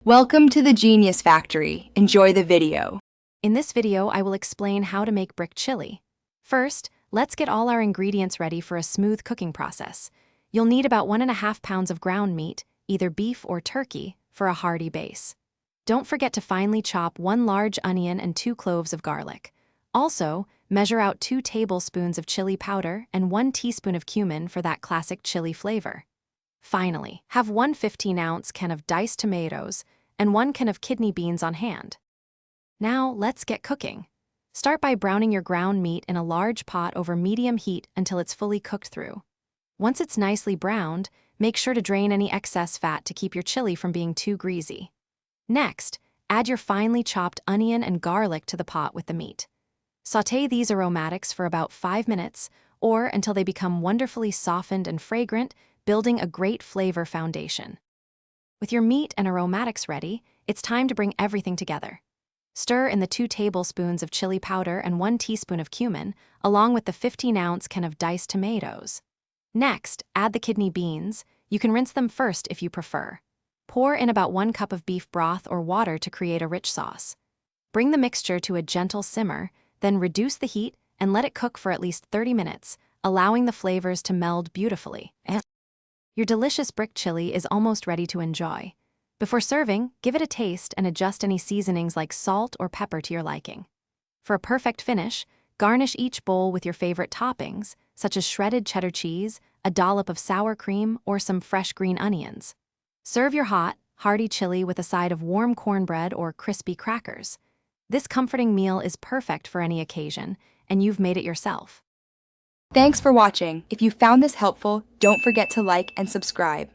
Welcome to the Genius Factory. Enjoy the video. In this video, I will explain how to make brick chili. First, let's get all our ingredients ready for a smooth cooking process. You'll need about 1.5 pounds of ground meat, either beef or turkey, for a hearty base. Don't forget to finely chop 1 large onion and 2 cloves of garlic. Also, measure out 2 tablespoons of chili powder and 1 teaspoon of cumin for that classic chili flavor. Finally, have 1 15-ounce can of diced tomatoes and 1 can of kidney beans on hand. Now, let's get cooking. Start by browning your ground meat in a large pot over medium heat until it's fully cooked through. Once it's nicely browned, make sure to drain any excess fat to keep your chili from being too greasy. Next, add your finely chopped onion and garlic to the pot with the meat. Sauté these aromatics for about 5 minutes, or until they become wonderfully softened and fragrant, building a great flavor foundation. With your meat and aromatics ready, it's time to bring everything together. Stir in the 2 tablespoons of chili powder and 1 teaspoon of cumin, along with the 15-ounce can of diced tomatoes. Next, add the kidney beans. You can rinse them first if you prefer. Pour in about 1 cup of beef broth or water to create a rich sauce. Bring the mixture to a gentle simmer, then reduce the heat and let it cook for at least 30 minutes, allowing the flavors to meld beautifully. Your delicious brick chili is almost ready to enjoy. Before serving, give it a taste and adjust any seasonings like salt or pepper to your liking. For a perfect finish, garnish each bowl with your favorite toppings, such as shredded cheddar cheese, a dollop of sour cream, or some fresh green onions. Serve your hot, hearty chili with a side of warm cornbread or crispy crackers. This comforting meal is perfect for any occasion, and you've made it yourself. Thanks for watching. If you found this helpful, don't forget to like and subscribe.